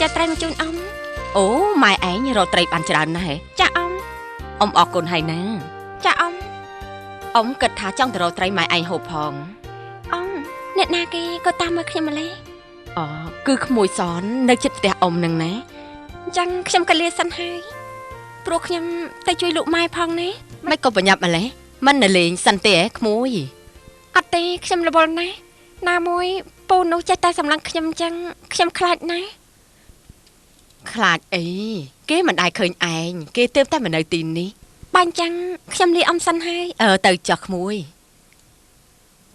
จะไตรมาจูนอมโอ้ម៉ែឯងរកត្រីបានច្រើនណាស់ហ៎ចាអមអ៊ំអរគុណហើយណាចាអមអ៊ំគិតថាចង់ទៅរកត្រីម៉ែឯងហូបផងអមអ្នកណាគេក៏តាមមកខ្ញុំម្លេះអូគឺក្មួយសននៅជិតផ្ទះអ៊ំនឹងណាអញ្ចឹងខ្ញុំក៏លាសិនហើយព្រោះខ្ញុំទៅជួយលោកម៉ែផងណាមិនក៏ប្រញាប់ម្លេះមិននៅលេងសិនទេហ៎ក្មួយអត់ទេខ្ញុំរវល់ណាស់ណាមួយពូនោះចេះតែសម្លឹងខ្ញុំអញ្ចឹងខ្ញុំខ្លាចណាស់ខ្លាចអីគេមិនដែលឃើញឯងគេទើបតែមកនៅទីនេះបើអញ្ចឹងខ្ញុំលាអ៊ំសិនហើយទៅចុះក្មួយ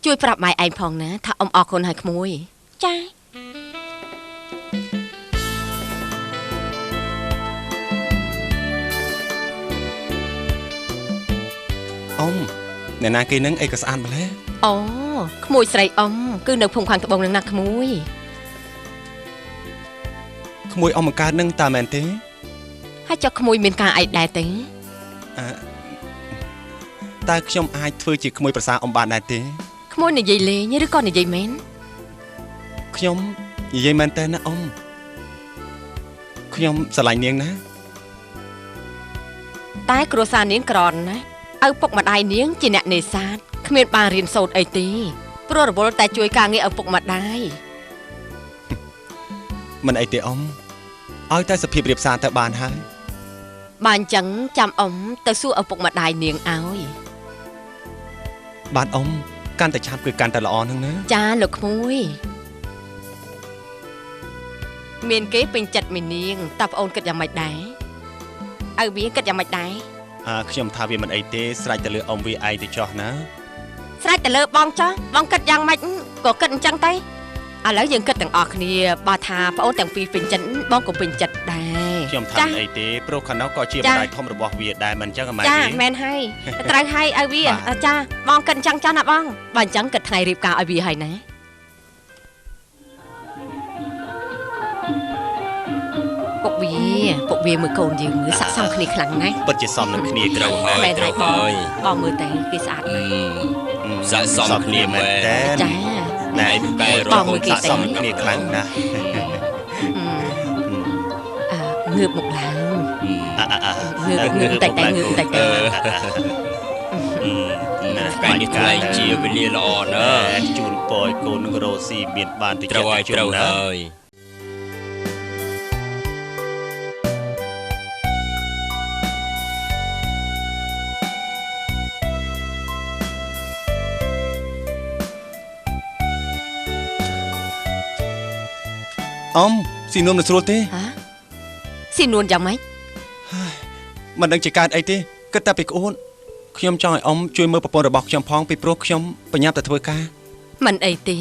ជួយប្រាប់ម៉ែឯងផងណាថាអ៊ំអរគុណហើយក្មួយចាអ៊ំអ្នកណាគេនឹងអីក៏ស្អាតម្ល៉េះអូក្មួយស្រីអ៊ំគឺនៅភូមិខាងត្បូងនឹងណាក្មួយក្មួយអ៊ំបង្កើតនឹងតើមែនទេហើយចុះក្មួយមានការអីដែរទេតើខ្ញុំអាចធ្វើជាក្មួយប្រសាអ៊ំបានដែរទេក្មួយនិយាយលេងឬក៏និយាយមែនខ្ញុំនិយាយមែនតើណាអ៊ំខ្ញុំស្រឡាញ់នាងណាតែគ្រួសារនាងក្រណាឪពុកម្ដាយនាងជាអ្នកនេសាទគ្មានបានរៀនសូត្រអីទេព្រោះរវល់តែជួយការងារឪពុកម្ដាយមិនអីទេអ៊ំឲ្យតែសុភាពរៀបសារទៅបានហើយបានអញ្ចឹងចាំអ៊ំទៅសួរឪពុកម្ដាយនាងឲ្យបានអ៊ំកាន់តែឆាប់គឺកាន់តែល្អហ្នឹងណាចាលោកក្មួយមានគេពេញចិត្តមីនាងតើប្អូនគិតយ៉ាងម៉េចដែរឪវាគិតយ៉ាងម៉េចដែរខ្ញុំថាវាមិនអីទេស្រេចទៅលើអ៊ំវាឯងទៅចោះណាស្រេចទៅលើបងចោះបងគិតយ៉ាងម៉េចក៏គិតអញ្ចឹងទៅឥឡូវយើងគិតទាំងអស់គ្នាបើថាប្អូនទាំងពីរពេញចិត្តបងក៏ពេញចិត្តដែរខ្ញុំថាអីទេព្រោះខាងនោះក៏ជាម្ដាយធំរបស់វាដែរមិនអញ្ចឹងម៉ែចាមែនហើយត្រូវហើយឲ្យវាចាបងគិតអញ្ចឹងចាណាបងបើអញ្ចឹងគិតថ្ងៃរៀបការឲ្យវាហើយណាពុកវាមើលកូនយើងមើលស័ក្តិសមគ្នាខ្លាំងណាស់ពិតជាសមនឹងគ្នាត្រូវហើយមែនហើយបងមើលតែគេស្អាតណាស់ស័ក្តិសមគ្នាមែនតើចាណែកែរកស័ក្តិសមគ្នាខ្លាំងណាស់ងើបមកឡើងងើបតែងើបតែកាយនេះថ្លៃជាវេលាល្អណាស់ជូនពរឲ្យកូននឹងរស់ស៊ីមានបានទៅត្រូវហើយអ៊ំស៊ីនួនមិនស្រួលទេស៊ីនួនយ៉ាងម៉េចមិនដឹងជាកើតអីទេគិតតែពីក្អួនខ្ញុំចង់ឲ្យអ៊ំជួយមើលប្រពន្ធរបស់ខ្ញុំផងពីព្រោះខ្ញុំបញ្ញាប់តែធ្វើការមិនអីទេ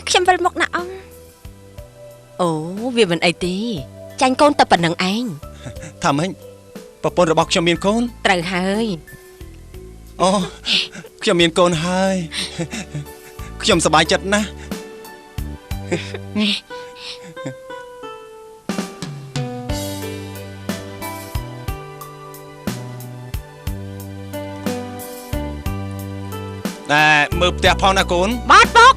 ខ្ញុំវិលមកណាអ៊ំអូវាមិនអីទេចាញ់កូនតែប៉ុណ្្នឹងឯងថាម៉េចប្រពន្ធរបស់ខ្ញុំមានកូនត្រូវហើយអូខ្ញុំមានកូនហើយខ្ញុំសប្បាយចិត្តណាស់តែមើលផ្ទះផងណាកូនបាទពុក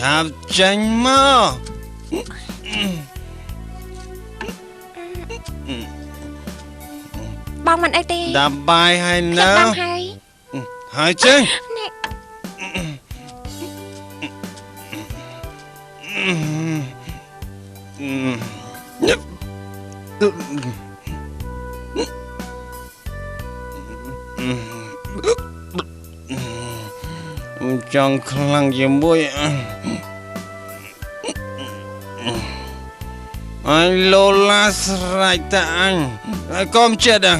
ចាប់ចេញមកបងមិនអីទេដាបាយហើយណាខ្ញុំដឹងហើយហើយចេញចង់ខ្លាំងជាមួយ anh lô la sài ta anh con chết à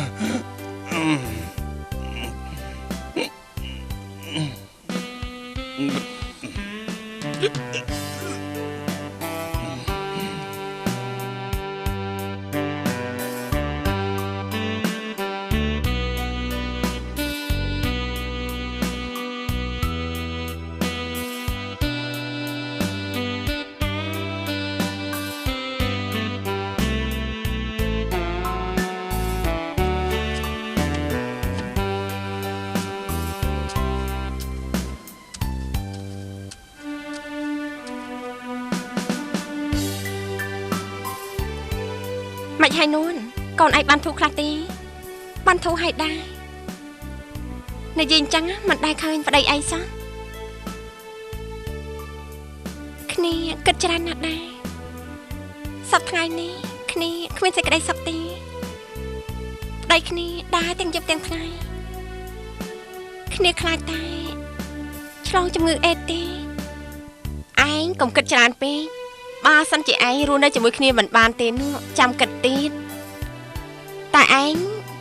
Mạch hai nôn còn ai ban thu khla tí ban thu hay đai này gì chăng á mình đai khơi và đây ai sao khni cất chân nạt đai sắp ngày ní khni khuyên sẽ cái đây sắp tí đây khni đai tiếng giúp tiếng ngày khni khai tay trong trong ngực ê tí anh cũng cất chân pe ba sân chị anh luôn đây chỉ mới khi mình bàn tiền trăm kịch tiền tại anh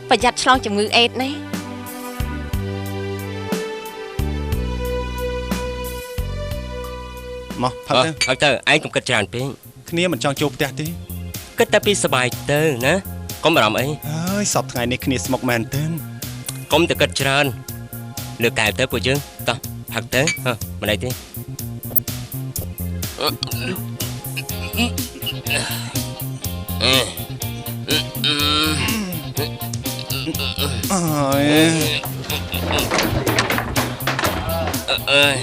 phải giặt xong chồng ngư ết này mà thật đấy ឲ្យទៅឯងកុំគិតច្រើនពេក គ្នាមិនចង់ជួបផ្ទះទេ គិតតែពីសុបាយទៅណាកុំបារម្ភអី ហើយសពថ្ងៃនេះគ្នាស្មុកមែនទេ កុំតែគិតច្រើនលើកែវទៅពួកយើងតោះផឹកទៅមិនអីទេ ôi ơi